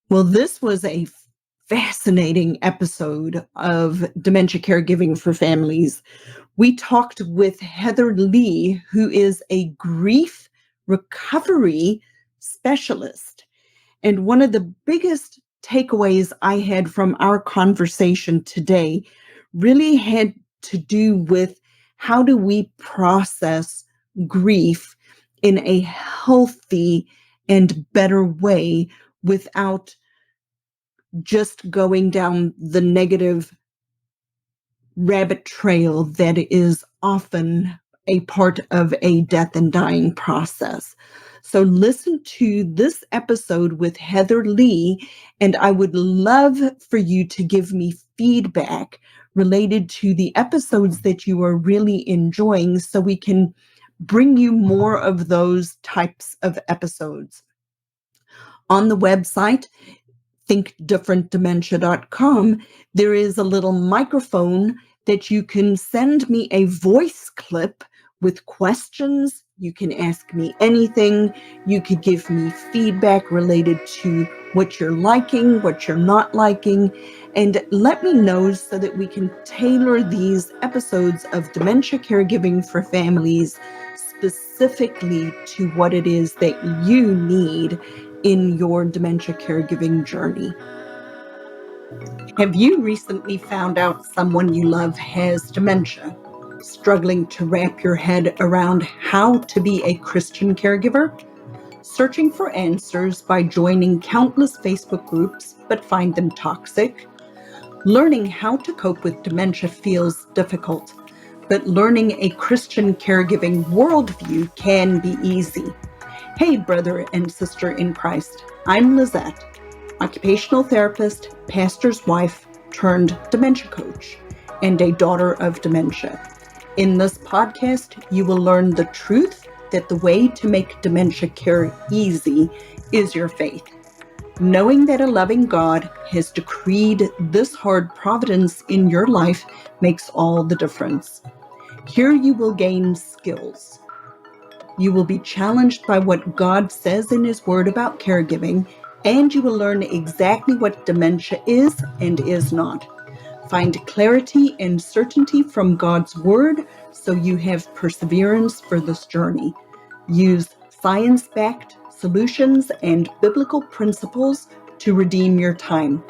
Well, this was a fascinating episode of Dementia Caregiving for Families. We talked with Heather Leigh, who is a grief recovery specialist. And one of the biggest takeaways I had from our conversation today really had to do with how do we process grief in a healthy and better way without just going down the negative rabbit trail that is often a part of a death and dying process. So listen to this episode with Heather Leigh, and I would love for you to give me feedback related to the episodes that you are really enjoying so we can bring you more of those types of episodes. On the website, thinkdifferentdementia.com, there is a little microphone that you can send me a voice clip with questions. You can ask me anything. You could give me feedback related to what you're liking, what you're not liking, and let me know so that we can tailor these episodes of Dementia Caregiving for Families specifically to what it is that you need in your dementia caregiving journey. Have you recently found out someone you love has dementia, struggling to wrap your head around how to be a Christian caregiver? Searching for answers by joining countless Facebook groups but find them toxic? Learning how to cope with dementia feels difficult, but learning a Christian caregiving worldview can be easy. Hey, brother and sister in Christ, I'm Lizette, occupational therapist, pastor's wife turned dementia coach, and a daughter of dementia. In this podcast, you will learn the truth that the way to make dementia care easy is your faith. Knowing that a loving God has decreed this hard providence in your life makes all the difference. Here you will gain skills. You will be challenged by what God says in His Word about caregiving, and you will learn exactly what dementia is and is not. Find clarity and certainty from God's Word so you have perseverance for this journey. Use science-backed solutions and biblical principles to redeem your time.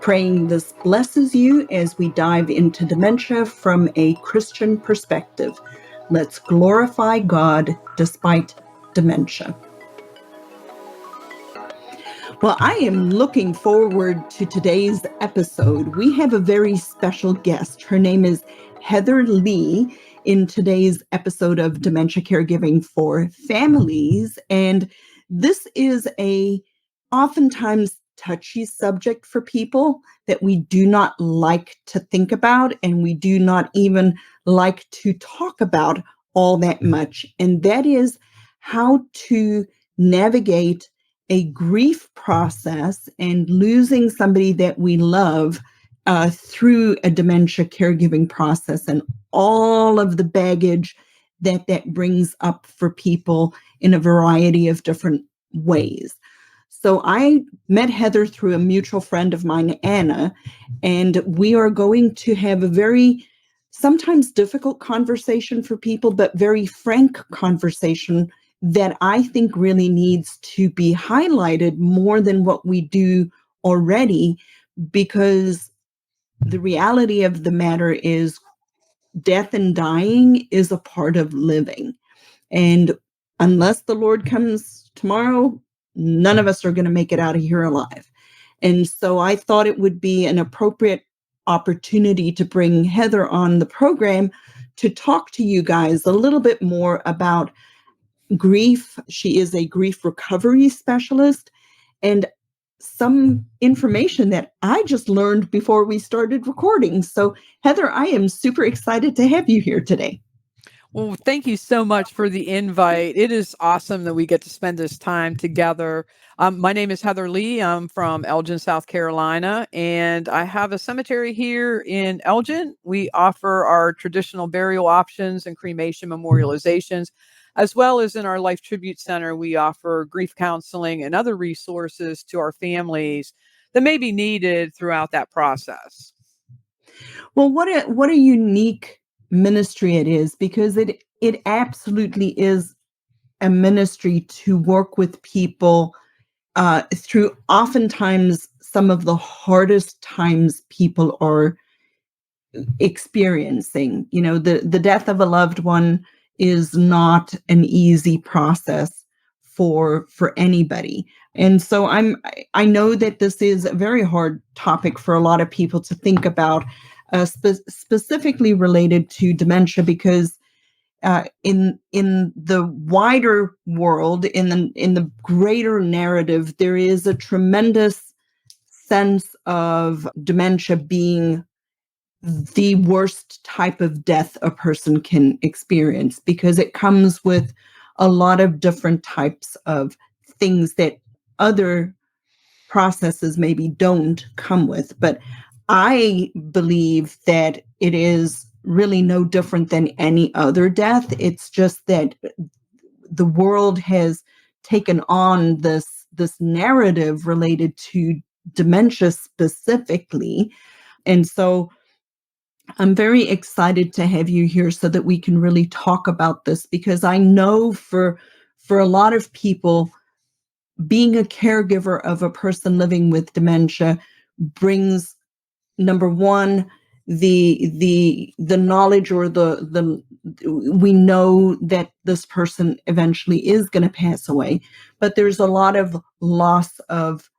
Praying this blesses you as we dive into dementia from a Christian perspective. Let's glorify God despite dementia. Well, I am looking forward to today's episode. We have a very special guest. Her name is Heather Leigh in today's episode of Dementia Caregiving for Families. And this is a oftentimes touchy subject for people that we do not like to think about, and we do not even like to talk about all that much. And that is how to navigate a grief process and losing somebody that we love through a dementia caregiving process and all of the baggage that brings up for people in a variety of different ways. So I met Heather through a mutual friend of mine, Anna, and we are going to have a very sometimes difficult conversation for people, but very frank conversation that I think really needs to be highlighted more than what we do already, because the reality of the matter is death and dying is a part of living. And unless the Lord comes tomorrow, none of us are going to make it out of here alive. And so I thought it would be an appropriate opportunity to bring Heather on the program to talk to you guys a little bit more about grief. She is a grief recovery specialist, and some information that I just learned before we started recording. So, Heather, I am super excited to have you here today. Well, thank you so much for the invite. It is awesome that we get to spend this time together. My name is Heather Leigh. I'm from Elgin, South Carolina, and I have a cemetery here in Elgin. We offer our traditional burial options and cremation memorializations. as well as in our Life Tribute Center, we offer grief counseling and other resources to our families that may be needed throughout that process. Well, what a unique ministry it is, because it absolutely is a ministry to work with people through oftentimes some of the hardest times people are experiencing. The death of a loved one is not an easy process for anybody. And so I know that this is a very hard topic for a lot of people to think about, specifically related to dementia, because in the wider world, in the greater narrative, there is a tremendous sense of dementia being the worst type of death a person can experience, because it comes with a lot of different types of things that other processes maybe don't come with. But I believe that it is really no different than any other death. It's just that the world has taken on this narrative related to dementia specifically. And so I'm very excited to have you here so that we can really talk about this, because I know for a lot of people, being a caregiver of a person living with dementia brings, number one, the knowledge, or the we know that this person eventually is going to pass away, but there's a lot of loss of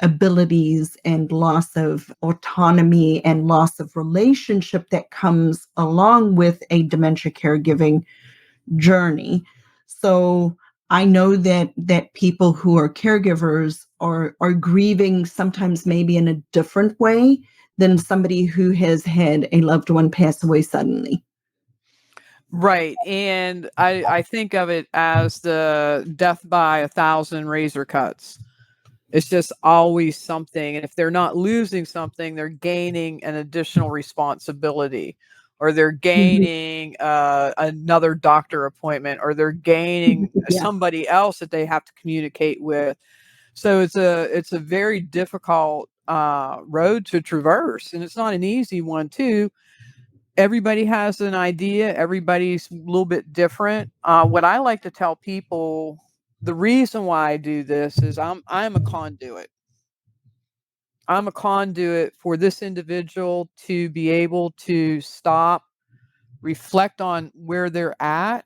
abilities and loss of autonomy and loss of relationship that comes along with a dementia caregiving journey. So I know that people who are caregivers are grieving sometimes maybe in a different way than somebody who has had a loved one pass away suddenly. Right. And I think of it as the death by a thousand razor cuts. It's just always something. And if they're not losing something, they're gaining an additional responsibility, or they're Mhm. gaining another doctor appointment, or they're gaining Yeah. somebody else that they have to communicate with. So it's a very difficult road to traverse, and it's not an easy one too. Everybody has an idea. Everybody's a little bit different. What I like to tell people, the reason why I do this is I'm a conduit. I'm a conduit for this individual to be able to stop, reflect on where they're at,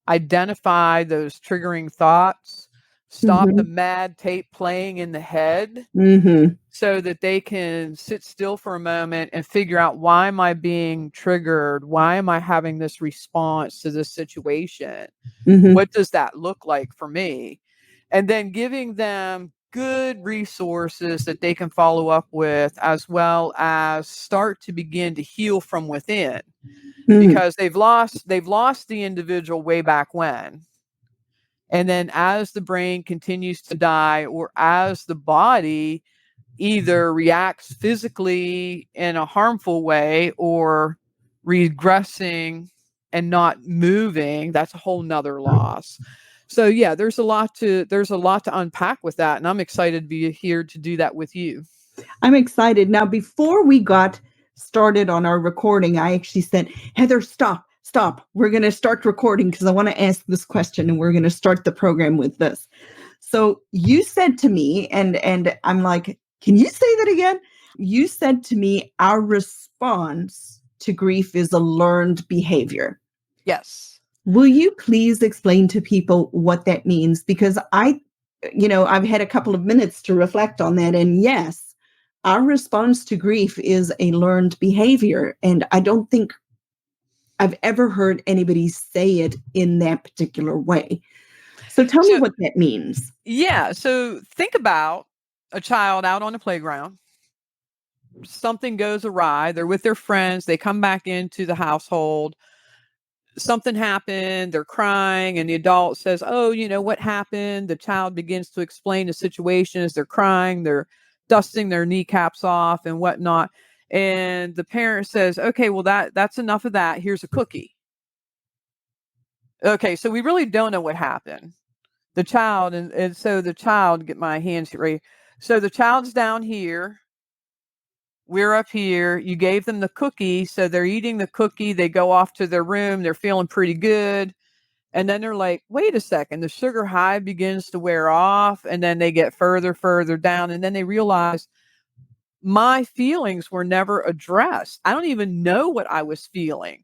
identify those triggering thoughts, stop the Mhm. mad tape playing in the head, Mhm. so that they can sit still for a moment and figure out, why am I being triggered? Why am I having this response to this situation? Mhm. What does that look like for me? And then giving them good resources that they can follow up with, as well as start to begin to heal from within, Mhm. because they've lost the individual way back when. And then as the brain continues to die, or as the body either reacts physically in a harmful way, or regressing and not moving, that's a whole nother loss. So yeah, there's a lot to unpack with that, and I'm excited to be here to do that with you. I'm excited. Now, before we got started on our recording, I actually said, Heather, stop, stop. We're going to start recording because I want to ask this question, and we're going to start the program with this. So you said to me, and I'm like, can you say that again? You said to me, our response to grief is a learned behavior. Yes. Will you please explain to people what that means? Because I've had a couple of minutes to reflect on that. And yes, our response to grief is a learned behavior. And I don't think I've ever heard anybody say it in that particular way. So tell me So what that means. yeah, so think about a child out on the playground. Something goes awry. They're with their friends. They come back into the household. Something happened, they're crying, and the adult says, "Oh, what happened?" The child begins to explain the situation as they're crying, they're dusting their kneecaps off and whatnot. And the parent says, "Okay, well, that's enough of that. Here's a cookie." Okay, so we really don't know what happened. The child, and so the child, get my hands ready. So the child's down here. We're up here. You gave them the cookie. So they're eating the cookie. They go off to their room. They're feeling pretty good. And then they're like, wait a second. The sugar high begins to wear off. And then they get further down. And then they realize my feelings were never addressed. I don't even know what I was feeling.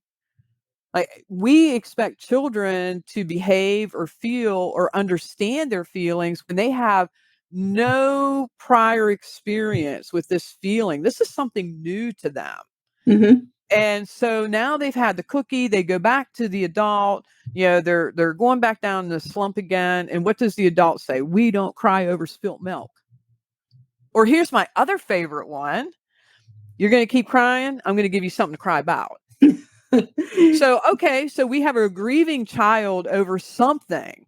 Like, we expect children to behave or feel or understand their feelings when they have no prior experience with this feeling. This is something new to them. Mm-hmm. And so now they've had the cookie, they go back to the adult, they're going back down the slump again. And what does the adult say? We don't cry over spilt milk. Or here's my other favorite one. You're going to keep crying. I'm going to give you something to cry about. So we have a grieving child over something.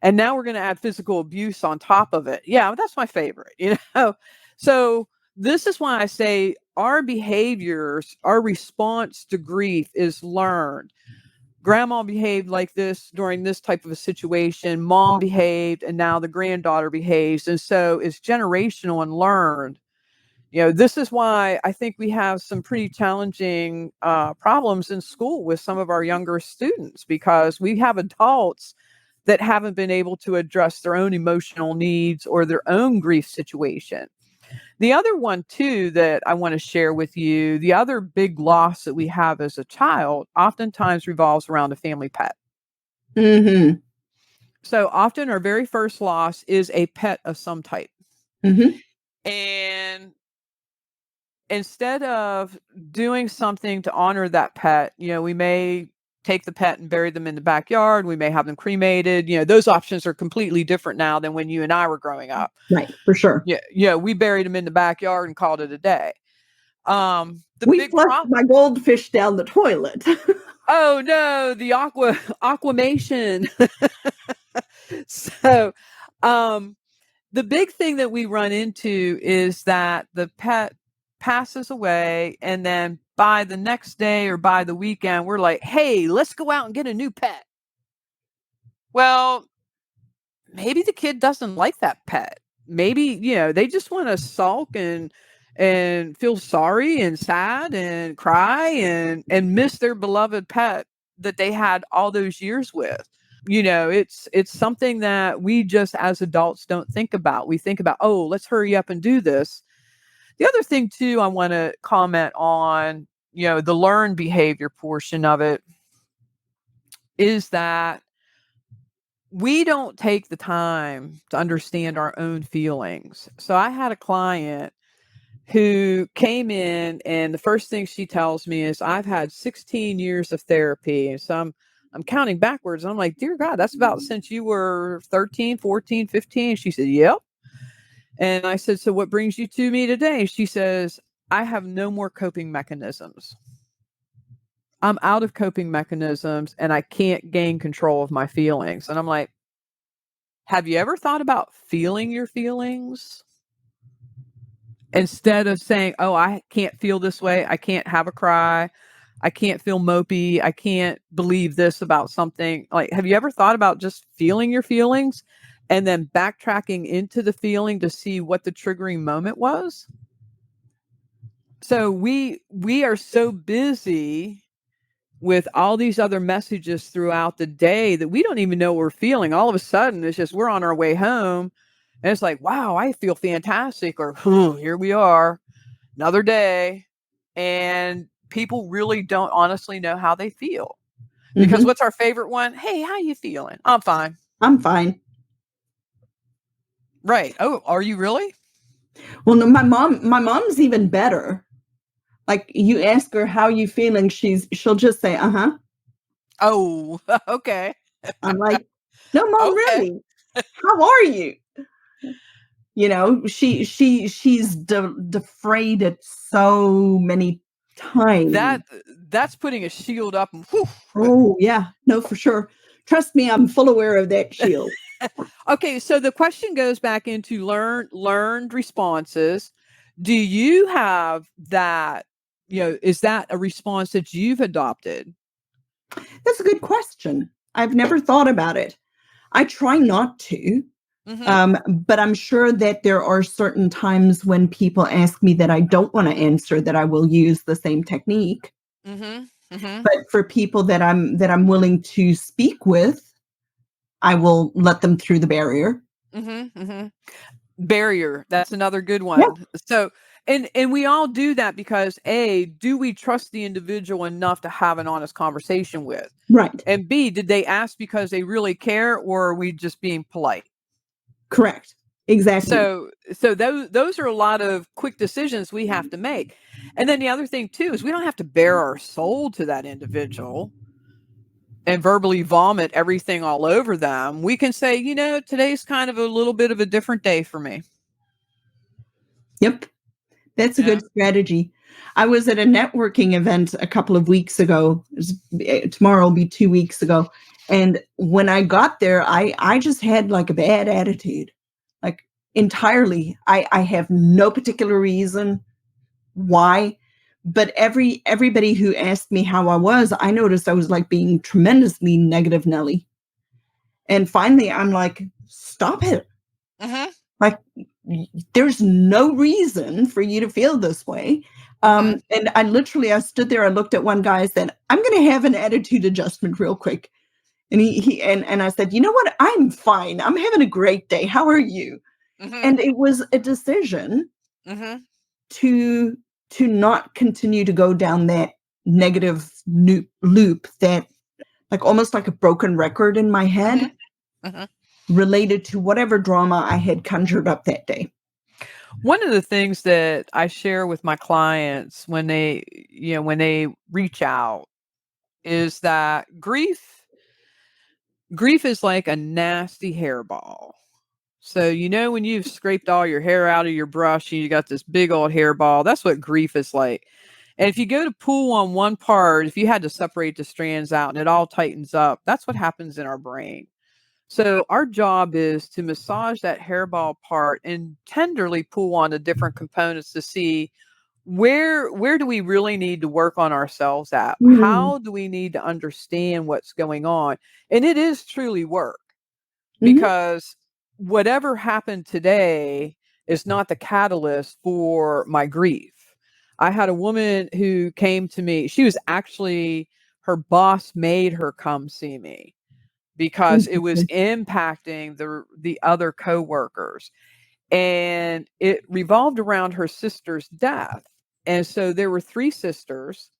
And now we're going to add physical abuse on top of it. Yeah, that's my favorite, So this is why I say our behaviors, our response to grief is learned. Grandma behaved like this during this type of a situation. Mom behaved, and now the granddaughter behaves. And so it's generational and learned. This is why I think we have some pretty challenging problems in school with some of our younger students, because we have adults that haven't been able to address their own emotional needs or their own grief situation. The other one, too, that I want to share with you, the other big loss that we have as a child oftentimes revolves around a family pet. Mm-hmm. So often our very first loss is a pet of some type. Mm-hmm. And instead of doing something to honor that pet, we may take the pet and bury them in the backyard. We may have them cremated. Those options are completely different now than when you and I were growing up. Right, for sure. Yeah, we buried them in the backyard and called it a day. The We big flushed problem. my goldfish down the toilet. Oh no, the aquamation. So, the big thing that we run into is that the pet passes away, and then by the next day or by the weekend, we're like, hey, let's go out and get a new pet. Well, maybe the kid doesn't like that pet. Maybe, they just want to sulk and feel sorry and sad and cry and miss their beloved pet that they had all those years with. It's something that we just as adults don't think about. We think about, oh, let's hurry up and do this. The other thing too, I want to comment on, the learned behavior portion of it, is that we don't take the time to understand our own feelings. So I had a client who came in, and the first thing she tells me is, I've had 16 years of therapy. And so I'm counting backwards. And I'm like, dear God, that's about since you were 13, 14, 15. She said, yep. And I said, so what brings you to me today? She says, I have no more coping mechanisms. I'm out of coping mechanisms and I can't gain control of my feelings. And I'm like, have you ever thought about feeling your feelings? Instead of saying, oh, I can't feel this way. I can't have a cry. I can't feel mopey. I can't believe this about something. Like, have you ever thought about just feeling your feelings and then backtracking into the feeling to see what the triggering moment was? So we are so busy with all these other messages throughout the day that we don't even know what we're feeling. All of a sudden, it's just we're on our way home and it's like, wow, I feel fantastic. Or here we are, another day. And people really don't honestly know how they feel. Because Mm-hmm. what's our favorite one? Hey, how you feeling? I'm fine. I'm fine. Right. Oh, are you really? Well, no, my mom's even better. Like, you ask her how you feeling, she'll just say, uh-huh. Oh, okay. I'm like, no, Mom, Okay. really? How are you? She's defrayed it so many times. That's putting a shield up and whew. Oh, yeah. No, for sure. Trust me, I'm full aware of that shield. Okay, so the question goes back into learned responses. Do you have that, is that a response that you've adopted? That's a good question. I've never thought about it. I try not to. But I'm sure that there are certain times when people ask me that I don't want to answer that I will use the same technique. But for people that I'm willing to speak with, I will let them through the barrier. Barrier. That's another good Yeah, one. So, and we all do that because A, do we trust the individual enough to have an honest conversation with? right. And B, did they ask because they really care, or are we just being polite? Correct. Exactly. So those are a lot of quick decisions we have to make. And then the other thing too is we don't have to bare our soul to that individual and verbally vomit everything all over them. We can say, today's kind of a little bit of a different day for me. Yep. That's a Yeah. good strategy. I was at a networking event a couple of weeks ago. Tomorrow will be 2 weeks ago. And when I got there, I just had like a bad attitude, like entirely. I have no particular reason why, but everybody who asked me how I was, I noticed I was like being tremendously negative Nelly. And finally, I'm like, stop it. Like, there's no reason for you to feel this way. And I stood there, I looked at one guy, I said, I'm going to have an attitude adjustment real quick. And and I said, you know what? I'm fine. I'm having a great day. How are you? And it was a decision to not continue to go down that negative loop that like almost like a broken record in my head related to whatever drama I had conjured up that day. One of the things that I share with my clients when they reach out is that grief is like a nasty hairball. So, when you've scraped all your hair out of your brush and you got this big old hairball, that's what grief is like. And if you go to pull on one part, if you had to separate the strands out and it all tightens up, that's what happens in our brain. So our job is to massage that hairball part and tenderly pull on the different components to see where do we really need to work on ourselves at? Mm. How do we need to understand what's going on? And it is truly work, Mhm. because whatever happened today is not the catalyst for my grief. I had a woman who came to me. She was actually, her boss made her come see me because it was Interesting. impacting the other coworkers, and it revolved around her sister's death. And so there were three sisters,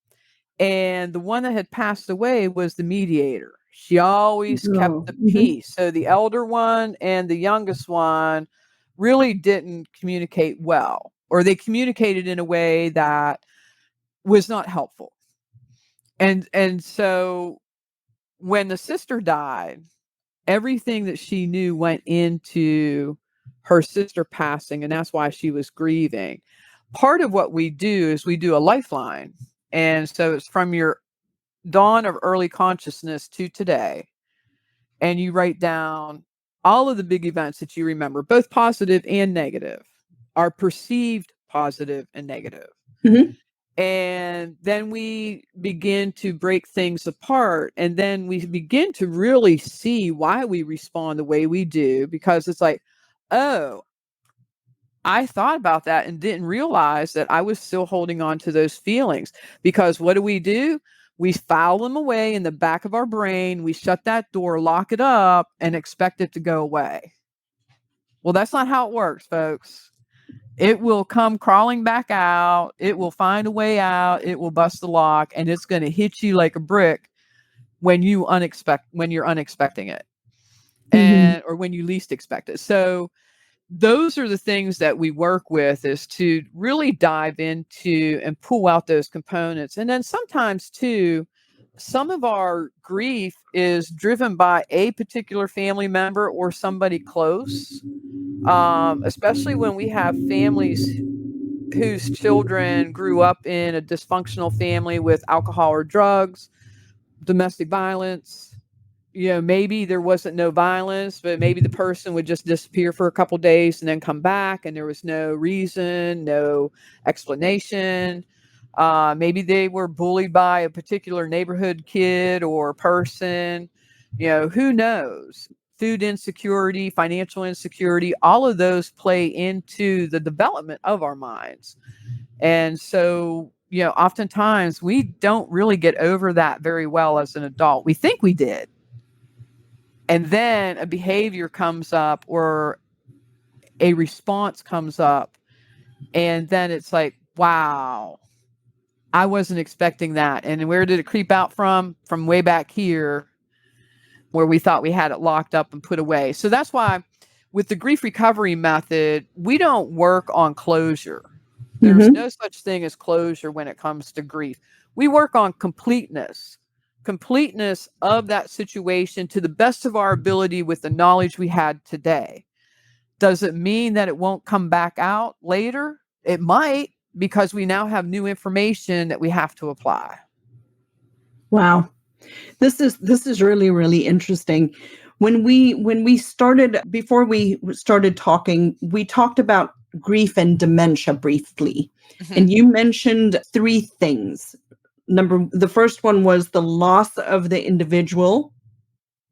and the one that had passed away was the mediator. She always kept Oh, the mhm. peace. So the elder one and the youngest one really didn't communicate well, or they communicated in a way that was not helpful. And so when the sister died, everything that she knew went into her sister passing, and that's why she was grieving. Part of what we do is we do a lifeline. And so it's from your dawn of early consciousness to today. And you write down all of the big events that you remember, both positive and negative, are perceived positive and negative. Mhm. And then we begin to break things apart. And then we begin to really see why we respond the way we do, because it's like, oh, I thought about that and didn't realize that I was still holding on to those feelings. Because what do? We file them away in the back of our brain. We shut that door, lock it up, and expect it to go away. Well, that's not how it works, folks. It will come crawling back out. It will find a way out. It will bust the lock, and it's going to hit you like a brick when you're unexpecting it, Mhm. or when you least expect it. So those are the things that we work with, is to really dive into and pull out those components. And then sometimes too, some of our grief is driven by a particular family member or somebody close, especially when we have families whose children grew up in a dysfunctional family with alcohol or drugs, domestic violence. Maybe there wasn't no violence, but maybe the person would just disappear for a couple days and then come back, and there was no reason, no explanation. Maybe they were bullied by a particular neighborhood kid or person. Who knows? Food insecurity, financial insecurity, all of those play into the development of our minds. And so, oftentimes we don't really get over that very well as an adult. We think we did. And then a behavior comes up or a response comes up. And then it's like, wow, I wasn't expecting that. And where did it creep out from? From way back here, where we thought we had it locked up and put away. So that's why with the grief recovery method, we don't work on closure. There's no such thing as closure when it comes to grief. We work on completeness of that situation to the best of our ability with the knowledge we had today. Does it mean that it won't come back out later? It might, because we now have new information that we have to apply. Wow. This is really, really interesting. When we started, before we started talking, we talked about grief and dementia briefly. And you mentioned three things. The first one was the loss of the individual,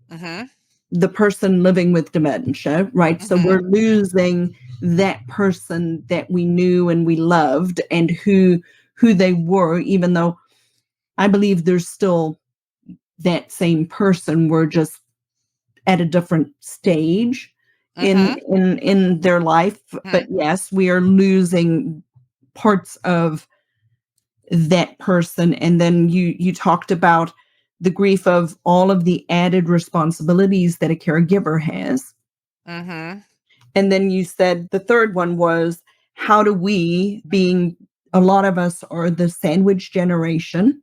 the person living with dementia, right? So we're losing that person that we knew and we loved and who they were, even though I believe there's still that same person. We're just at a different stage in their life. But yes, we are losing parts of that person. And then you talked about the grief of all of the added responsibilities that a caregiver has. And then you said the third one was, how do we, being a lot of us are the sandwich generation,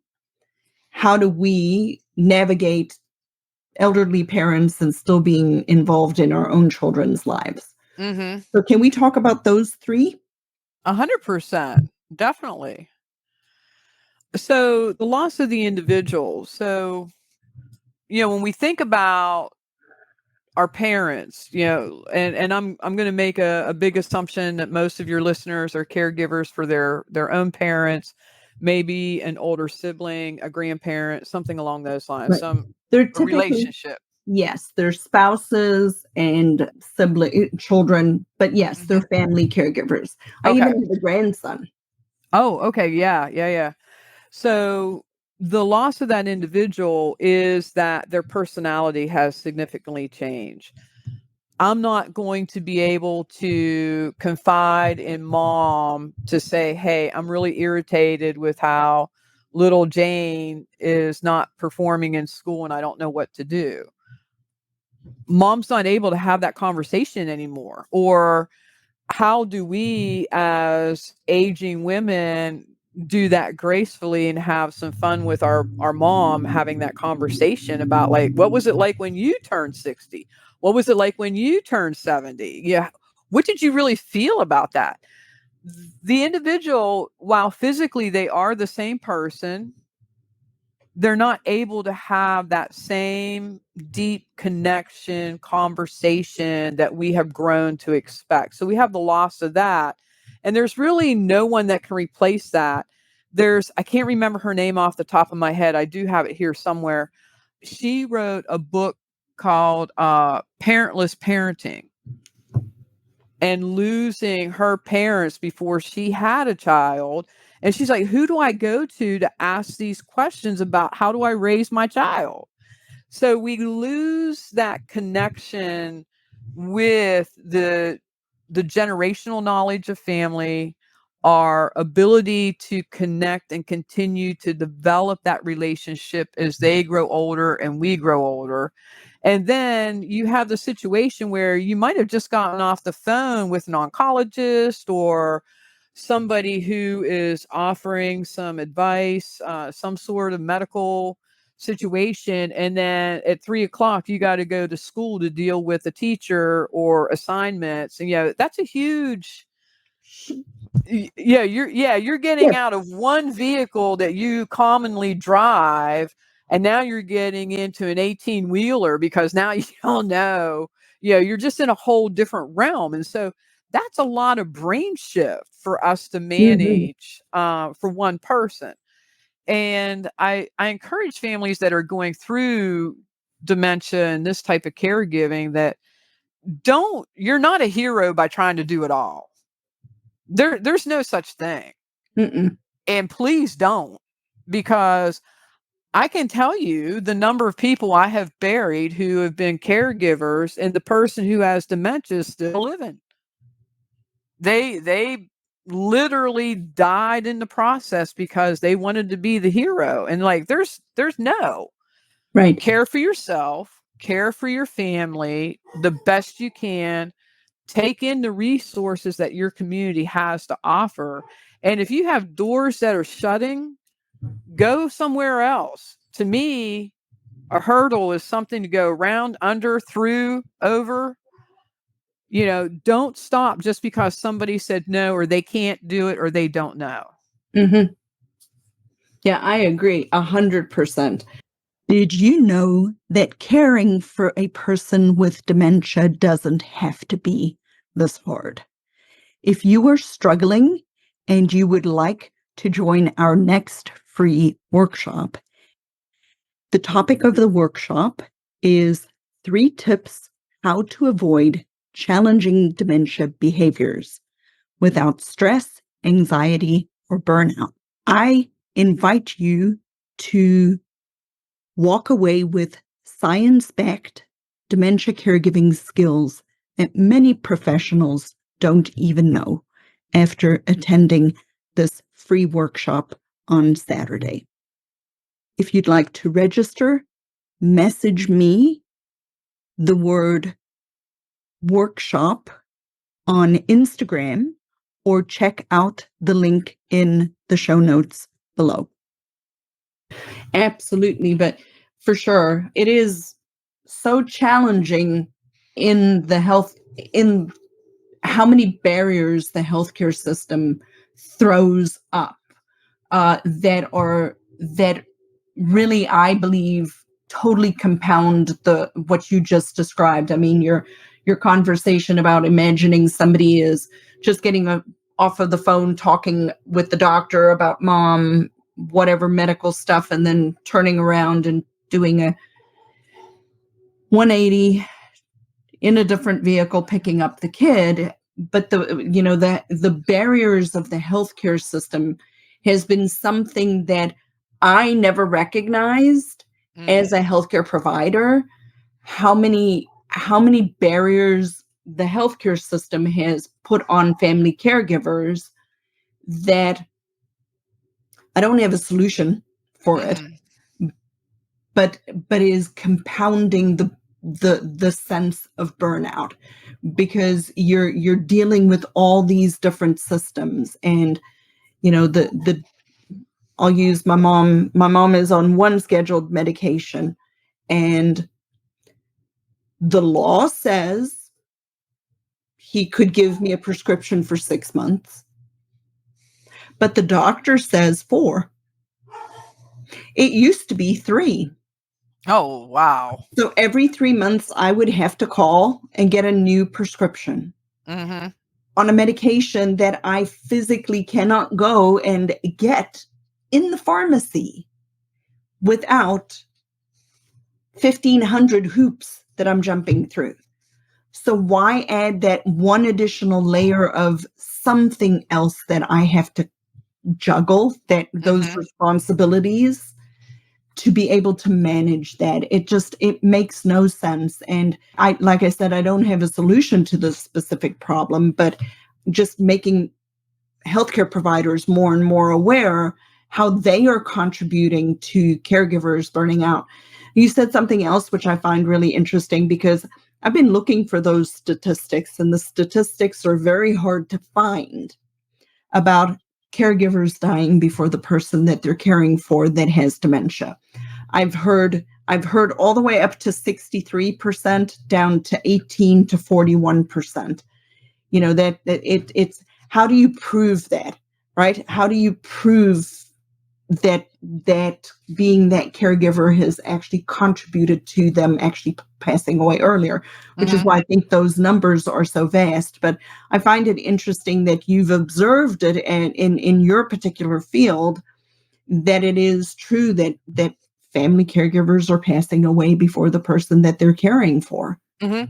how do we navigate elderly parents and still being involved in our own children's lives? So can we talk about those three? 100%. Definitely. So the loss of the individual. So, when we think about our parents, and I'm going to make a big assumption that most of your listeners are caregivers for their own parents, maybe an older sibling, a grandparent, something along those lines, Right. They're a typically, relationship. yes, they're spouses and sibling children, but yes, they're family caregivers. I even Okay. have a grandson. Oh, okay. Yeah. So the loss of that individual is that their personality has significantly changed. I'm not going to be able to confide in mom to say, hey, I'm really irritated with how little Jane is not performing in school and I don't know what to do. Mom's not able to have that conversation anymore. Or how do we, as aging women, do that gracefully and have some fun with our mom, having that conversation about, like, what was it like when you turned 60? What was it like when you turned 70? Yeah. What did you really feel about that? The individual, while physically they are the same person, they're not able to have that same deep connection conversation that we have grown to expect. So we have the loss of that. And there's really no one that can replace that. I can't remember her name off the top of my head. I do have it here somewhere. She wrote a book called Parentless Parenting, and losing her parents before she had a child. And she's like, who do I go to ask these questions about how do I raise my child? So we lose that connection with the generational knowledge of family, our ability to connect and continue to develop that relationship as they grow older and we grow older. And then you have the situation where you might have just gotten off the phone with an oncologist or somebody who is offering some advice, some sort of medical situation. And then at 3 o'clock, you got to go to school to deal with a teacher or assignments. And, that's a huge, you're getting Yes. out of one vehicle that you commonly drive, and now you're getting into an 18-wheeler because now you don't know, you're just in a whole different realm. And so that's a lot of brain shift for us to manage for one person. And I encourage families that are going through dementia and this type of caregiving that you're not a hero by trying to do it all. There's no such thing. Mm-mm. And please don't, because I can tell you the number of people I have buried who have been caregivers, and the person who has dementia is still living. They literally died in the process because they wanted to be the hero. And like, there's no. Right. Care for yourself, care for your family the best you can. Take in the resources that your community has to offer. And if you have doors that are shutting, go somewhere else. To me, a hurdle is something to go around, under, through, over. Don't stop just because somebody said no, or they can't do it, or they don't know. Mm-hmm. Yeah, I agree 100%. Did you know that caring for a person with dementia doesn't have to be this hard? If you are struggling and you would like to join our next free workshop, the topic of the workshop is 3 tips how to avoid challenging dementia behaviors without stress, anxiety, or burnout. I invite you to walk away with science-backed dementia caregiving skills that many professionals don't even know after attending this free workshop on Saturday. If you'd like to register, message me the word workshop on Instagram or check out the link in the show notes below. Absolutely, but for sure, it is so challenging in how many barriers the healthcare system throws up that really, I believe, totally compound what you just described. I mean, your conversation about imagining somebody is just getting off of the phone talking with the doctor about mom, whatever medical stuff, and then turning around and doing a 180 in a different vehicle, picking up the kid. But the barriers of the healthcare system has been something that I never recognized as a healthcare provider. How many barriers the healthcare system has put on family caregivers that I don't have a solution for it, but is compounding the sense of burnout, because you're dealing with all these different systems. And I'll use my mom. My mom is on one scheduled medication, and the law says he could give me a prescription for 6 months, but the doctor says 4. It used to be 3. Oh, wow. So every 3 months, I would have to call and get a new prescription on a medication that I physically cannot go and get in the pharmacy without 1,500 hoops that I'm jumping through. So why add that one additional layer of something else that I have to juggle, those responsibilities, to be able to manage that? It makes no sense. And like I said, I don't have a solution to this specific problem, but just making healthcare providers more and more aware how they are contributing to caregivers burning out. You said something else, which I find really interesting, because I've been looking for those statistics, and the statistics are very hard to find about caregivers dying before the person that they're caring for that has dementia. I've heard all the way up to 63%, down to 18 to 41%. That it's how do you prove that, right? How do you prove that being that caregiver has actually contributed to them actually passing away earlier, which is why I think those numbers are so vast. But I find it interesting that you've observed it, and in your particular field, that it is true that family caregivers are passing away before the person that they're caring for. Mhm.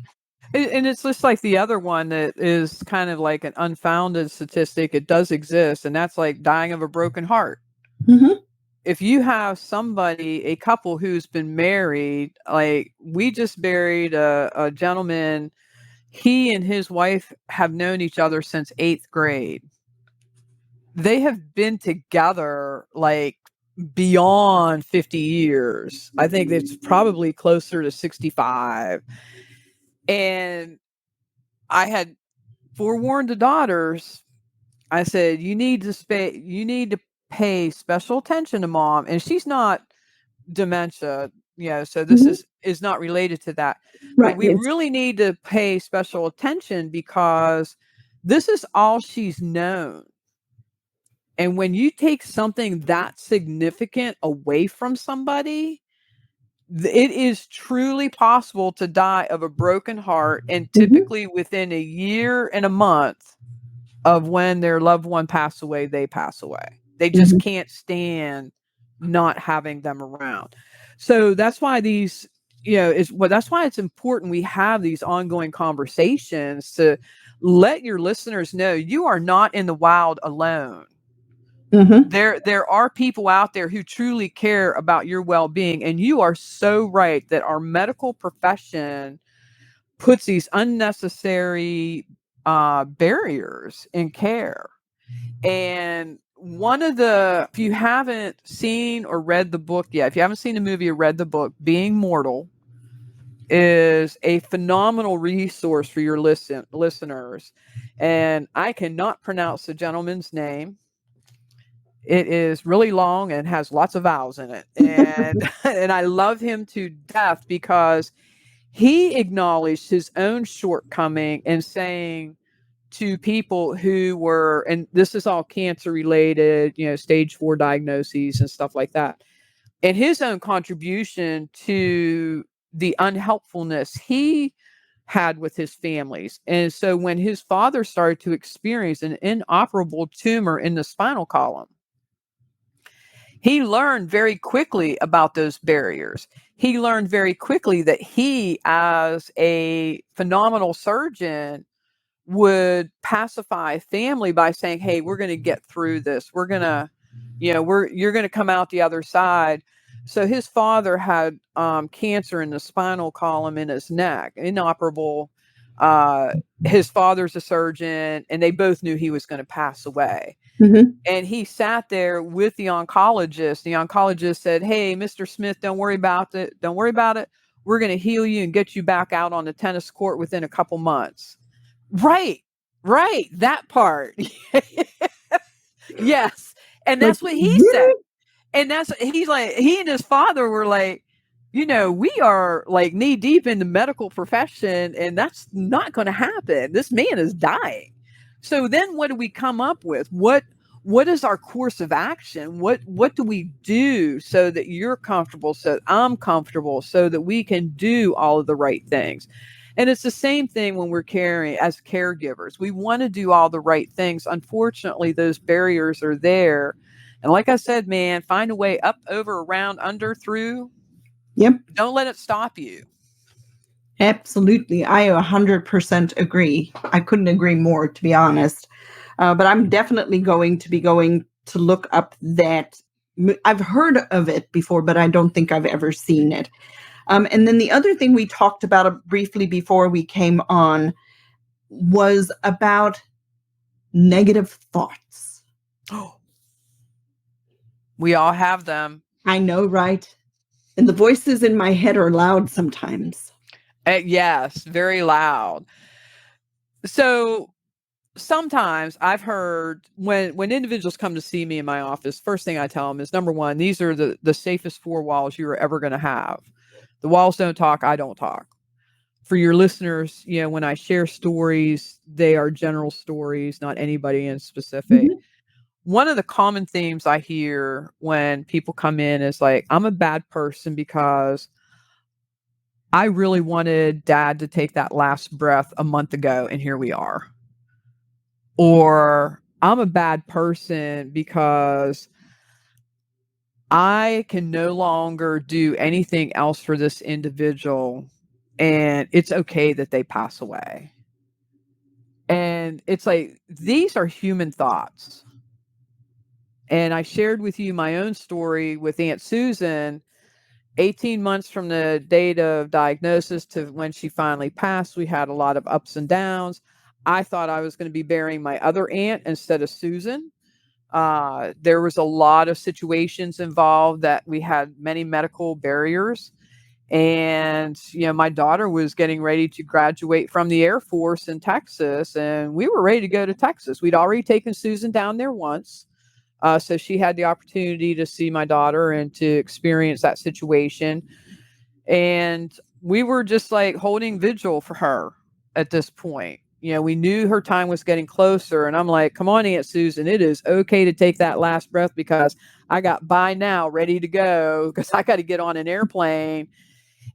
And it's just like the other one that is kind of like an unfounded statistic. It does exist, and that's like dying of a broken heart. Mhm. If you have somebody, a couple who's been married, like we just buried a gentleman, he and his wife have known each other since 8th grade. They have been together like beyond 50 years. I think it's probably closer to 65. And I had forewarned the daughters. I said, you need to pay special attention to mom. And she's not dementia, so this Mhm. is not related to that. But Right, we yes. really need to pay special attention because this is all she's known. And when you take something that significant away from somebody, it is truly possible to die of a broken heart, and Mhm. typically within a year and a month of when their loved one passed away, they pass away. They just Mhm. can't stand not having them around. So that's why that's why it's important we have these ongoing conversations to let your listeners know you are not in the wild alone. Mhm. There are people out there who truly care about your well-being, and you are so right that our medical profession puts these unnecessary barriers in care. And if you haven't seen or read the book yet, if you haven't seen the movie or read the book, Being Mortal is a phenomenal resource for your listeners. And I cannot pronounce the gentleman's name. It is really long and has lots of vowels in it. And and I love him to death because he acknowledged his own shortcoming in saying to people who were, and this is all cancer related, stage 4 diagnoses and stuff like that, and his own contribution to the unhelpfulness he had with his families. And so when his father started to experience an inoperable tumor in the spinal column, he learned very quickly about those barriers. He learned very quickly that he, as a phenomenal surgeon, would pacify family by saying, "Hey, we're going to get through this. We're going to, you're going to come out the other side." So his father had cancer in the spinal column in his neck, inoperable. Uh, his father's a surgeon, and they both knew he was going to pass away. Mhm. And he sat there with the oncologist. The oncologist said, "Hey, Mr. Smith, don't worry about it. Don't worry about it. We're going to heal you and get you back out on the tennis court within a couple months." Right. Right. That part. Yes. And Like, that's what he said. really? And he's like, he and his father were like, we are like knee deep in the medical profession, and that's not going to happen. This man is dying. So then what do we come up with? What is our course of action? What do we do so that you're comfortable, so that I'm comfortable, so that we can do all of the right things? And it's the same thing when we're caring as caregivers. We want to do all the right things. Unfortunately, those barriers are there. And like I said, man, find a way up, over, around, under, through. Yep. Don't let it stop you. Absolutely. I 100% agree. I couldn't agree more, to be honest. But I'm definitely going to look up that. I've heard of it before, but I don't think I've ever seen it. And then the other thing we talked about briefly before we came on was about negative thoughts. We all have them. I know, right? And the voices in my head are loud sometimes. Yes, very loud. So sometimes I've heard when individuals come to see me in my office, first thing I tell them is, number one, these are the safest 4 walls you're ever going to have. The walls don't talk. I don't talk. For your listeners, when I share stories, they are general stories, not anybody in specific. Mhm. One of the common themes I hear when people come in is like, I'm a bad person because I really wanted dad to take that last breath a month ago, and here we are. Or I'm a bad person because I can no longer do anything else for this individual, and it's okay that they pass away. And it's like, these are human thoughts. And I shared with you my own story with Aunt Susan. 18 months from the date of diagnosis to when she finally passed, we had a lot of ups and downs. I thought I was going to be burying my other aunt instead of Susan. There was a lot of situations involved that we had many medical barriers. And, my daughter was getting ready to graduate from the Air Force in Texas, and we were ready to go to Texas. We'd already taken Susan down there once. So she had the opportunity to see my daughter and to experience that situation. And we were just like holding vigil for her at this point. We knew her time was getting closer. And I'm like, come on, Aunt Susan, it is okay to take that last breath, because I got by now ready to go, because I got to get on an airplane.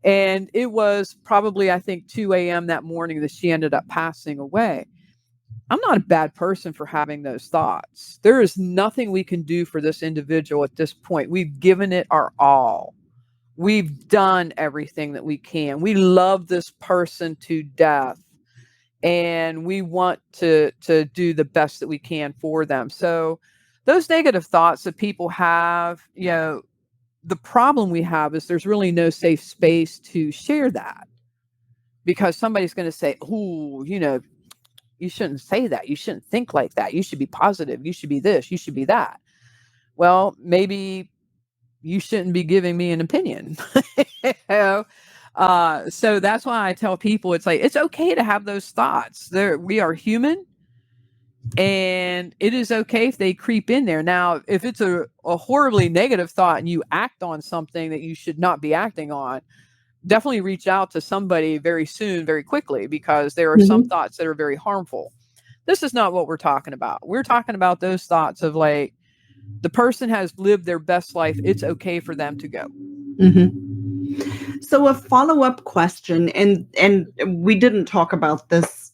And it was probably, I think, 2 a.m. that morning that she ended up passing away. I'm not a bad person for having those thoughts. There is nothing we can do for this individual at this point. We've given it our all. We've done everything that we can. We love this person to death, and we want to do the best that we can for them. So those negative thoughts that people have, the problem we have is there's really no safe space to share that, because somebody's going to say, "Oh, you shouldn't say that. You shouldn't think like that. You should be positive. You should be this. You should be that." Well, maybe you shouldn't be giving me an opinion. You know? So that's why I tell people, it's like, it's okay to have those thoughts. We are human, and it is okay if they creep in there. Now, if it's a horribly negative thought and you act on something that you should not be acting on, definitely reach out to somebody very soon, very quickly, because there are some thoughts that are very harmful. This is not what we're talking about. We're talking about those thoughts of like, the person has lived their best life. It's okay for them to go. So a follow-up question, and we didn't talk about this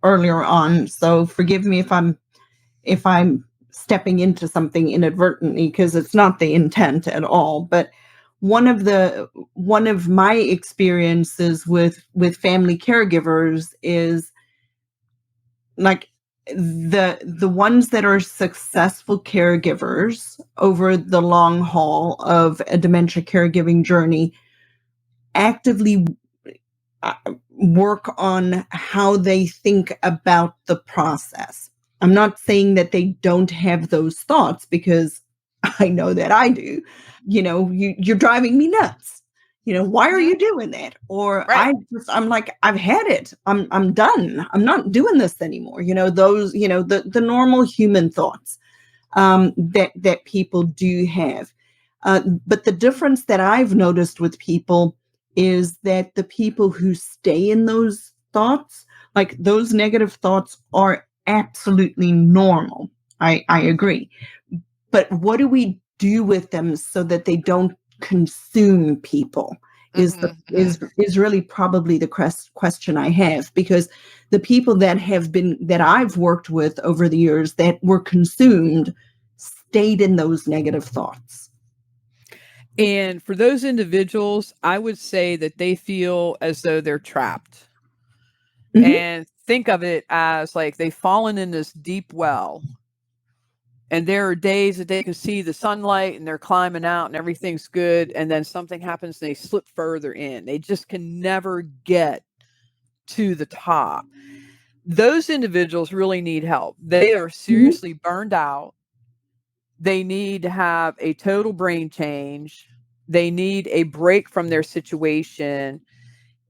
earlier on, so forgive me if I'm stepping into something inadvertently, because it's not the intent at all. But one of my experiences with family caregivers is like the ones that are successful caregivers over the long haul of a dementia caregiving journey actively work on how they think about the process. I'm not saying that they don't have those thoughts, because I know that I do. You're driving me nuts. Why are you doing that? Or Right. I'm like, I've had it. I'm done. I'm not doing this anymore. Those, the normal human thoughts that people do have. But the difference that I've noticed with people is that the people who stay in those thoughts, like those negative thoughts, are absolutely normal. I agree. But what do we do with them so that they don't consume people is really probably the question I have, because the people that I've worked with over the years that were consumed stayed in those negative thoughts. And for those individuals, I would say that they feel as though they're trapped. And think of it as like they've fallen in this deep well. And there are days that they can see the sunlight and they're climbing out and everything's good. And then something happens and they slip further in. They just can never get to the top. Those individuals really need help. They are seriously burned out. They need to have a total brain change. They need a break from their situation.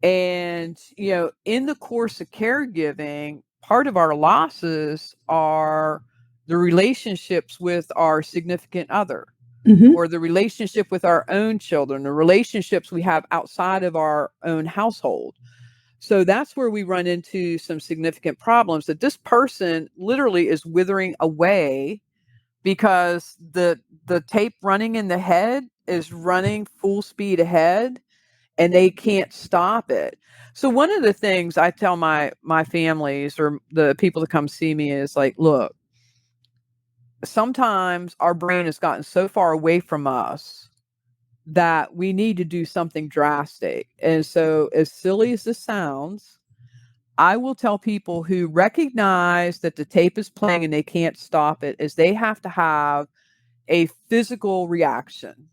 And, in the course of caregiving, part of our losses are the relationships with our significant other, or the relationship with our own children, the relationships we have outside of our own household. So that's where we run into some significant problems, that this person literally is withering away because the tape running in the head is running full speed ahead, and they can't stop it. So one of the things I tell my families or the people that come see me is like, look, sometimes our brain has gotten so far away from us that we need to do something drastic. And so, as silly as this sounds, I will tell people who recognize that the tape is playing and they can't stop it, is they have to have a physical reaction.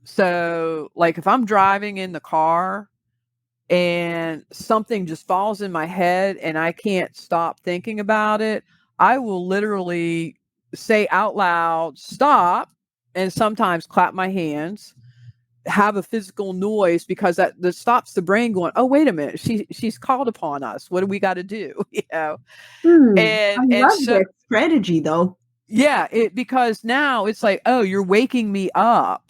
So, like if I'm driving in the car and something just falls in my head and I can't stop thinking about it, I will literally say out loud, stop, and sometimes clap my hands, have a physical noise, because that stops the brain going, oh, wait a minute, she's called upon us. What do we got to do? I And love so, that strategy, though. yeah, because now it's like, oh, you're waking me up.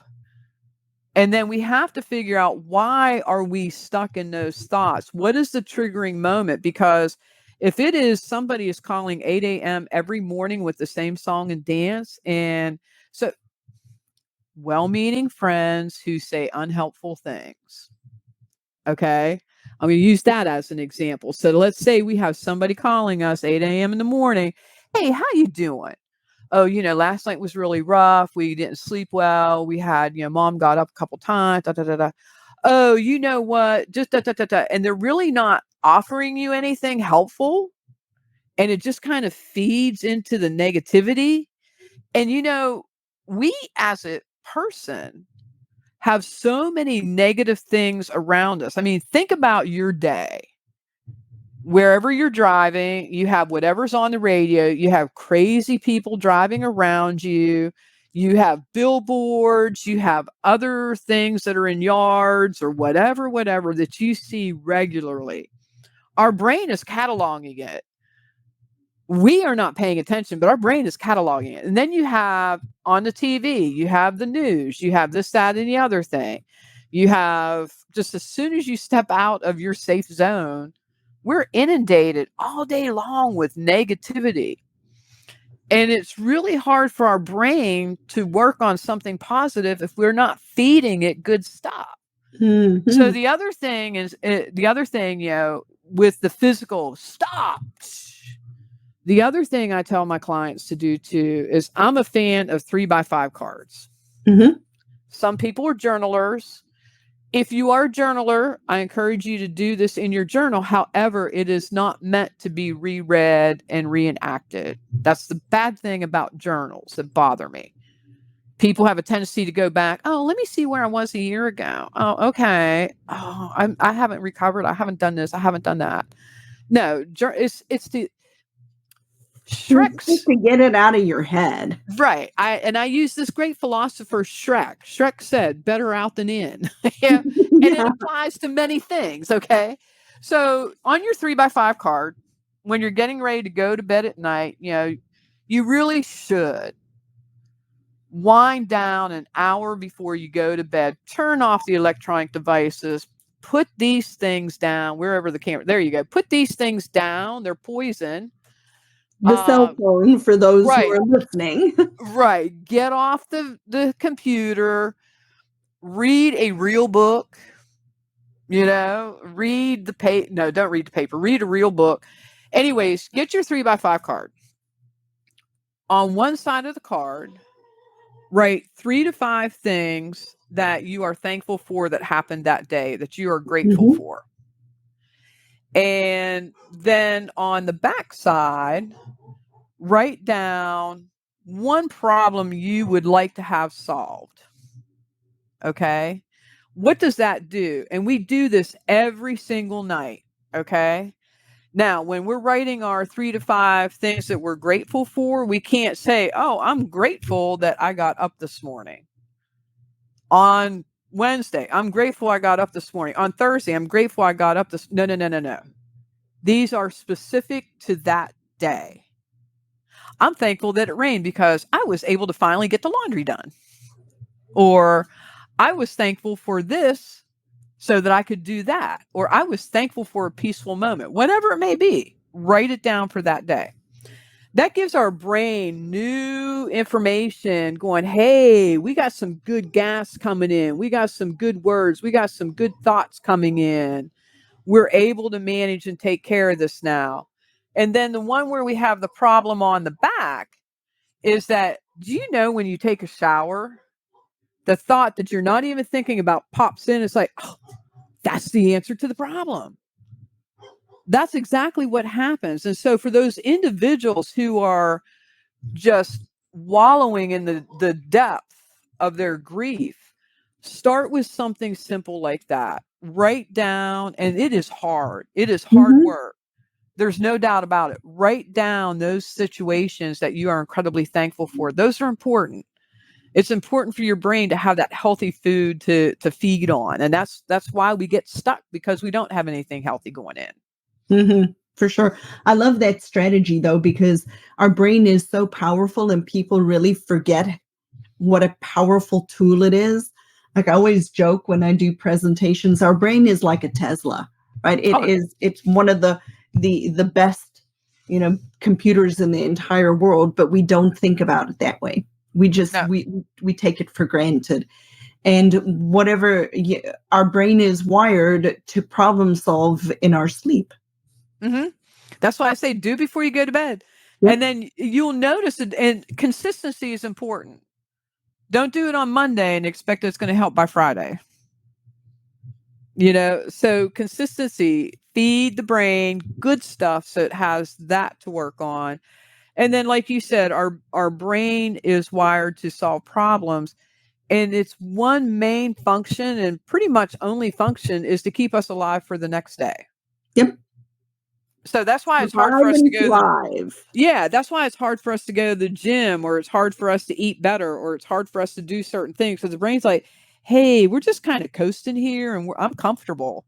And then we have to figure out, why are we stuck in those thoughts? What is the triggering moment? Because if it is somebody is calling 8 a.m. every morning with the same song and dance, and so well-meaning friends who say unhelpful things. Okay. I'm going to use that as an example. So let's say we have somebody calling us 8 a.m. in the morning. Hey, how you doing? Oh, last night was really rough. We didn't sleep well. We had, mom got up a couple times. Da, da, da, da. Oh, you know what? Just da, da, da, da. And they're really not offering you anything helpful. And it just kind of feeds into the negativity. And, we as a person have so many negative things around us. I mean, think about your day. Wherever you're driving, you have whatever's on the radio, you have crazy people driving around you, you have billboards, you have other things that are in yards or whatever that you see regularly. Our brain is cataloging it. We are not paying attention, but our brain is cataloging it. And then you have on the TV, you have the news, you have this, that, and the other thing. You have, just as soon as you step out of your safe zone, we're inundated all day long with negativity. And it's really hard for our brain to work on something positive if we're not feeding it good stuff. Mm-hmm. So the other thing is, with the physical stop. The other thing I tell my clients to do too is, I'm a fan of 3x5 cards. Mm-hmm. Some people are journalers. If you are a journaler, I encourage you to do this in your journal. However, it is not meant to be reread and reenacted. That's the bad thing about journals that bother me. People have a tendency to go back. Oh, let me see where I was a year ago. Oh, okay. Oh, I haven't recovered. I haven't done this. I haven't done that. No, it's the Just Shrek's. to get it out of your head. Right. I use this great philosopher, Shrek. Shrek said, better out than in. Yeah. And it applies to many things. Okay. So on your 3x5 card, when you're getting ready to go to bed at night, you really should wind down an hour before you go to bed, turn off the electronic devices, put these things down wherever the camera, there you go. Put these things down. They're poison. The cell phone, for those who Right. are listening. Right. Get off the computer, read a real book, read the paper. No, don't read the paper. Read a real book. Anyways, get your 3x5 card. On one side of the card, write 3 to 5 things that you are thankful for that happened that day, that you are grateful Mm-hmm. for. And then on the back side, write down one problem you would like to have solved. Okay. What does that do? And we do this every single night. Okay. Now, when we're writing our 3 to 5 things that we're grateful for, we can't say, oh, I'm grateful that I got up this morning. On Wednesday, I'm grateful I got up this morning. On Thursday, I'm grateful I got up this. No. These are specific to that day. I'm thankful that it rained because I was able to finally get the laundry done. Or I was thankful for this so that I could do that. Or I was thankful for a peaceful moment. Whatever it may be, write it down for that day. That gives our brain new information going, hey, we got some good gas coming in. We got some good words. We got some good thoughts coming in. We're able to manage and take care of this now. And then the one where we have the problem on the back is that, do you know when you take a shower, the thought that you're not even thinking about pops in? It's like, oh, that's the answer to the problem. That's exactly what happens. And so for those individuals who are just wallowing in the depth of their grief, start with something simple like that. Write down, and it is hard. It is hard Mhm. work. There's no doubt about it. Write down those situations that you are incredibly thankful for. Those are important. It's important for your brain to have that healthy food to feed on. And that's why we get stuck, because we don't have anything healthy going in. For sure. I love that strategy though, because our brain is so powerful and people really forget what a powerful tool it is. Like I always joke when I do presentations, our brain is like a Tesla, right? Oh, It's one of the best, computers in the entire world, but we don't think about it that way. We just no. we take it for granted. And our brain is wired to problem solve in our sleep. Hmm. That's why I say do before you go to bed. Yep. And then you'll notice it. And consistency is important. Don't do it on Monday and expect it's going to help by Friday. So consistency, feed the brain good stuff so it has that to work on. And then, like you said, our brain is wired to solve problems. And its one main function, and pretty much only function, is to keep us alive for the next day. Yep. So that's why it's hard for Survive us to and go thrive. yeah, that's why it's hard for us to go to the gym, or it's hard for us to eat better, or it's hard for us to do certain things, because the brain's like, hey, we're just kind of coasting here and I'm comfortable.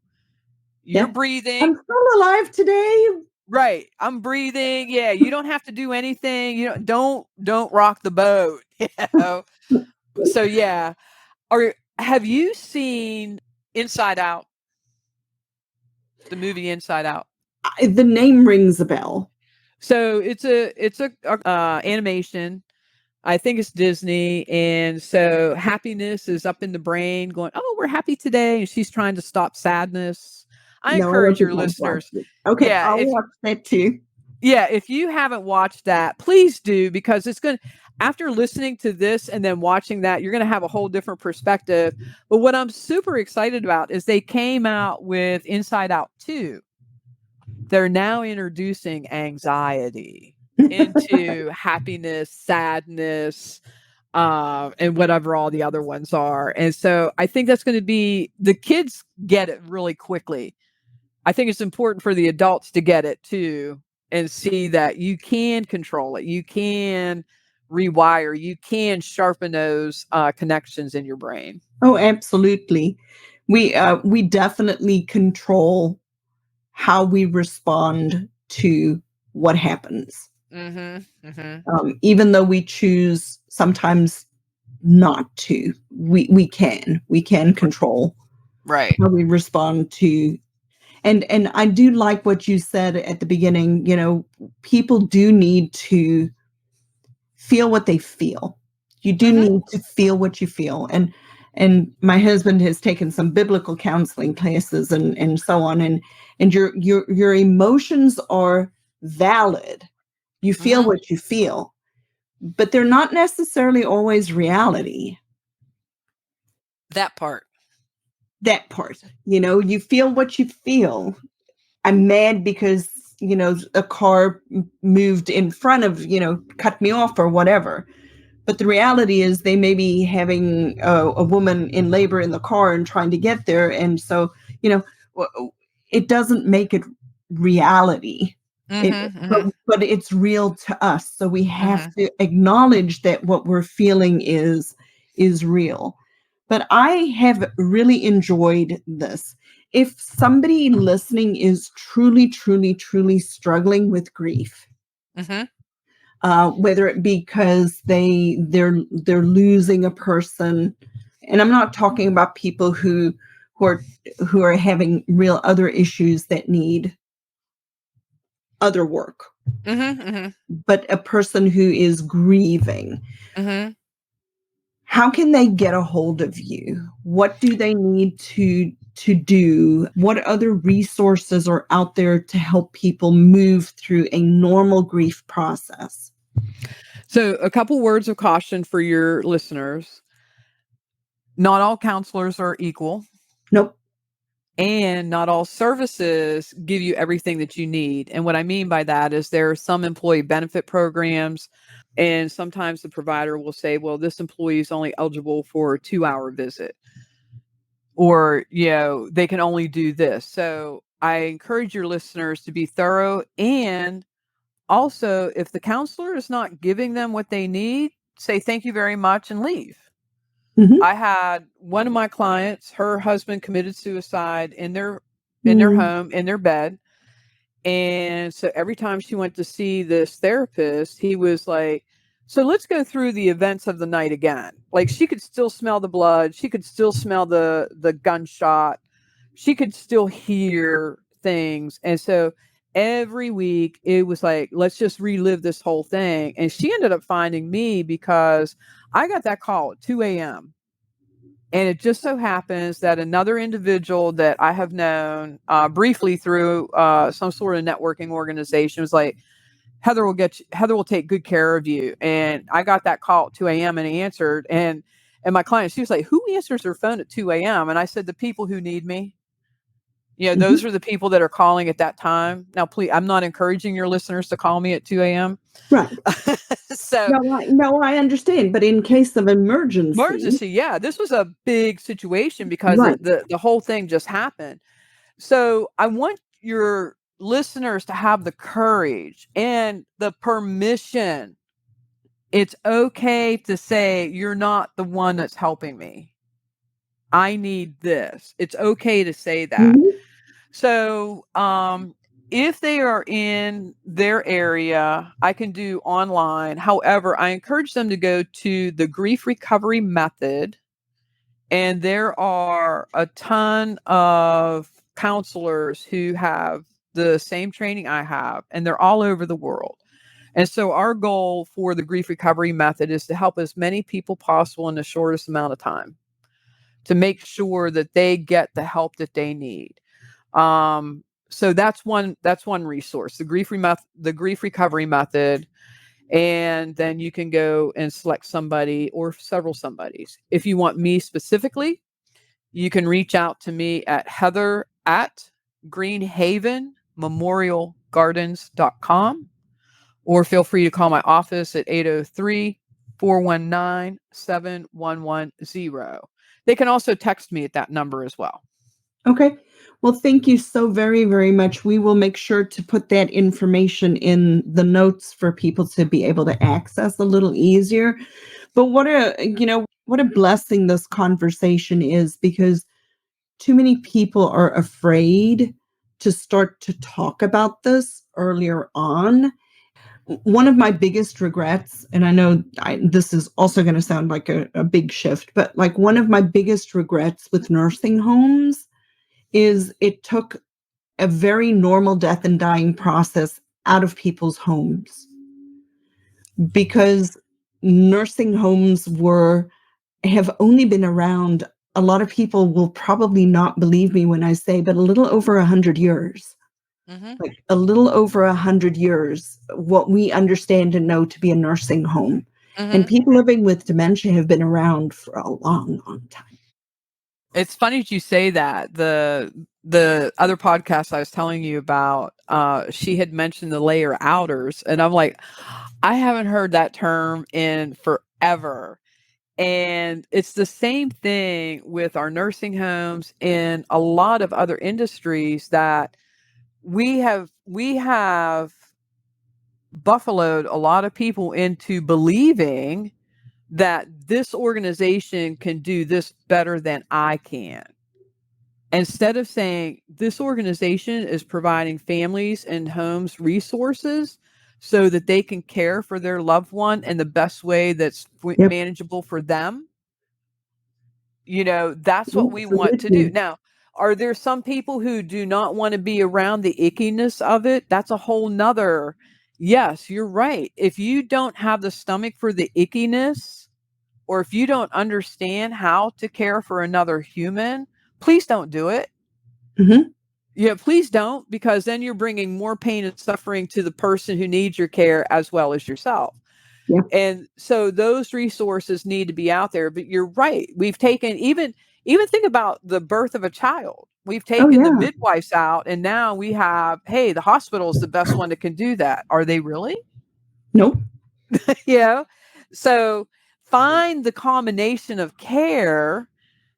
You're Yeah. I'm breathing. still alive today. Right. I'm breathing. Yeah, you don't have to do anything. Don't rock the boat. You know? So yeah. Have you seen Inside Out? The movie Inside Out. The name rings a bell. So it's a animation. I think it's Disney. And so happiness is up in the brain going, oh, we're happy today. And she's trying to stop sadness. I No, I encourage wasn't your going to watch listeners. it. Okay, Yeah. I'll watch that too. If you haven't watched that, please do, because after listening to this and then watching that, you're going to have a whole different perspective. But what I'm super excited about is they came out with Inside Out 2. They're now introducing anxiety into happiness, sadness, and whatever all the other ones are. And so I think that's going to be, the kids get it really quickly. I think it's important for the adults to get it too, and see that you can control it. You can rewire, you can sharpen those connections in your brain. Oh, absolutely. We definitely control how we respond to what happens. Mm-hmm. Mm-hmm. Even though we choose sometimes not to, we can control Right. how we respond to. And I do like what you said at the beginning. People do need to feel what they feel. You do Mm-hmm. need to feel what you feel. And my husband has taken some biblical counseling classes and so on. And your emotions are valid. You feel Mm-hmm. what you feel, but they're not necessarily always reality. That part. That part, you feel what you feel. I'm mad because, a car moved in front of, cut me off or whatever. But the reality is they may be having a woman in labor in the car and trying to get there. And so, it doesn't make it reality. Mm-hmm. Mm-hmm. But it's real to us. So we have Mm-hmm. to acknowledge that what we're feeling is real. But I have really enjoyed this. If somebody listening is truly, truly, truly struggling with grief, Mm-hmm. whether it be because they're losing a person, and I'm not talking about people who are having real other issues that need other work, Mm-hmm. Mm-hmm. but a person who is grieving, Mm-hmm. how can they get a hold of you? What do they need to do? What other resources are out there to help people move through a normal grief process? So, a couple words of caution for your listeners. Not all counselors are equal. Nope. And not all services give you everything that you need. And what I mean by that is there are some employee benefit programs, and sometimes the provider will say, well, this employee is only eligible for a 2-hour visit, or, they can only do this. So I encourage your listeners to be thorough. And also, if the counselor is not giving them what they need, say thank you very much and leave. Mm-hmm. I had one of my clients, her husband committed suicide in their Mm. home, in their bed. And so every time she went to see this therapist, he was like, so let's go through the events of the night again. Like, she could still smell the blood, she could still smell the gunshot, she could still hear things. And so every week it was like, let's just relive this whole thing. And she ended up finding me because I got that call at 2 a.m. And it just so happens that another individual that I have known briefly through some sort of networking organization was like, Heather will take good care of you. And I got that call at 2 a.m. and he answered. And my client, she was like, who answers their phone at 2 a.m.? And I said, the people who need me. Mm-hmm. Those are the people that are calling at that time. Now, please, I'm not encouraging your listeners to call me at 2 a.m. Right. So No, I understand. But in case of emergency, yeah, this was a big situation because right. the whole thing just happened. So I want your listeners to have the courage and the permission. It's okay to say, you're not the one that's helping me. I need this. It's okay to say that. Mm-hmm. So, if they are in their area, I can do online. However, I encourage them to go to the Grief Recovery Method. And there are a ton of counselors who have the same training I have, and they're all over the world. And so our goal for the Grief Recovery Method is to help as many people possible in the shortest amount of time, to make sure that they get the help that they need. So that's one resource, the Grief Recovery Method. And then you can go and select somebody or several somebodies. If you want me specifically, you can reach out to me at heather@greenhavenmemorialgardens.com, or feel free to call my office at 803-419-7110. They can also text me at that number as well. Okay. Well, thank you so very, very much. We will make sure to put that information in the notes for people to be able to access a little easier. But what a blessing this conversation is, because too many people are afraid to start to talk about this earlier on. One of my biggest regrets, and I know this is also going to sound like a big shift, but like one of my biggest regrets with nursing homes is it took a very normal death and dying process out of people's homes, because nursing homes have only been around, a lot of people will probably not believe me when I say, but a little over 100 years. Mm-hmm. Like a little over 100 years, what we understand and know to be a nursing home. Mm-hmm. And people living with dementia have been around for a long, long time. It's funny that you say that. The other podcast I was telling you about, she had mentioned the layer outers, and I'm like, I haven't heard that term in forever. And it's the same thing with our nursing homes and a lot of other industries, that we have buffaloed a lot of people into believing that this organization can do this better than I can. Instead of saying, this organization is providing families and homes resources so that they can care for their loved one in the best way that's Yep. manageable for them. That's what we want to do. Absolutely. Now, are there some people who do not want to be around the ickiness of it? That's a whole nother. Yes, you're right. If you don't have the stomach for the ickiness, or if you don't understand how to care for another human, please don't do it. Mm-hmm. Yeah, please don't, because then you're bringing more pain and suffering to the person who needs your care as well as yourself. Yeah. And so those resources need to be out there. But you're right. We've taken even think about the birth of a child. We've Oh, taken the yeah. midwives out, and now we have, hey, the hospital is the best one that can do that. Are they really? Nope. You know? So find the combination of care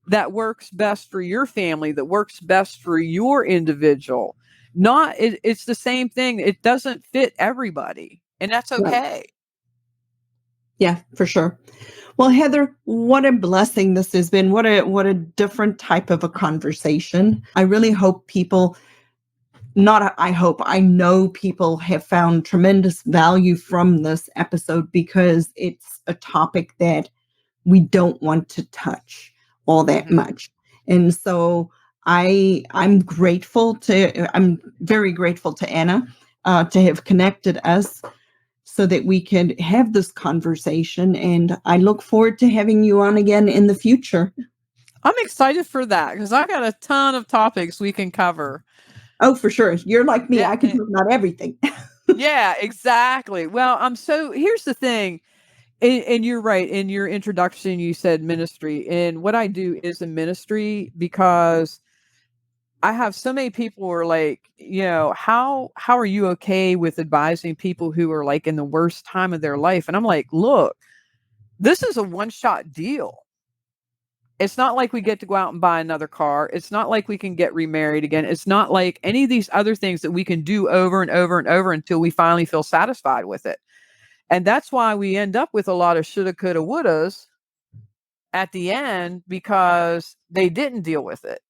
that works best for your family, that works best for your individual. It's the same thing. It doesn't fit everybody, and that's Right. okay. Yeah, for sure. Well, Heather, what a blessing this has been. What a different type of a conversation. I really hope people, not I hope, I know people have found tremendous value from this episode, because it's a topic that we don't want to touch all that Mhm. much. And so I'm very grateful to Anna to have connected us so that we can have this conversation. And I look forward to having you on again in the future. I'm excited for that because I got a ton of topics we can cover. Oh, for sure. You're like me. Yeah, I can talk about everything. yeah, exactly. Well, here's the thing, and you're right. In your introduction, you said ministry, and what I do is a ministry because I have so many people who are like, how are you okay with advising people who are like in the worst time of their life? And I'm like, look, this is a one-shot deal. It's not like we get to go out and buy another car. It's not like we can get remarried again. It's not like any of these other things that we can do over and over and over until we finally feel satisfied with it. And that's why we end up with a lot of shoulda, coulda, wouldas at the end, because they didn't deal with it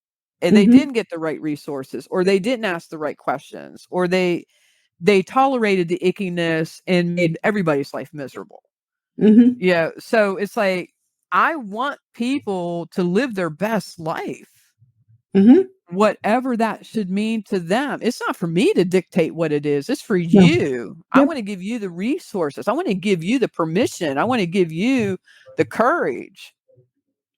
and they Hmm. didn't get the right resources, or they didn't ask the right questions, or they tolerated the ickiness and made everybody's life miserable. Hmm. Yeah. So it's like, I want people to live their best life, Hmm. whatever that should mean to them. It's not for me to dictate what it is. It's for No. you. I Yep. want to give you the resources. I want to give you the permission. I want to give you the courage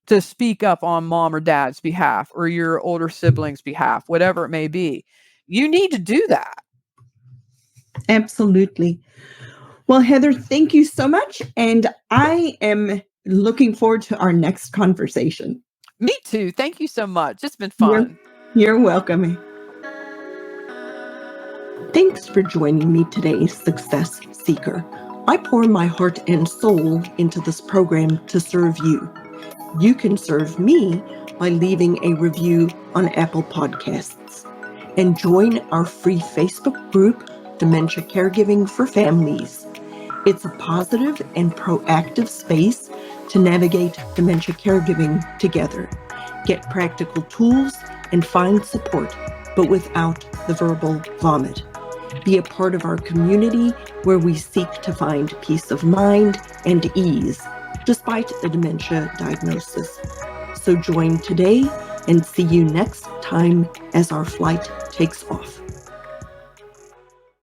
to speak up on mom or dad's behalf or your older siblings' behalf, whatever it may be. You need to do that. Absolutely. Well, Heather, thank you so much. And I am looking forward to our next conversation. Me too. Thank you so much. It's been You're, fun. you're welcome. Thanks for joining me today, Success Seeker. I pour my heart and soul into this program to serve you. You can serve me by leaving a review on Apple Podcasts and join our free Facebook group, Dementia Caregiving for Families. It's a positive and proactive space to navigate dementia caregiving together, get practical tools, and find support, but without the verbal vomit. Be a part of our community where we seek to find peace of mind and ease despite a dementia diagnosis. So join today and see you next time as our flight takes off.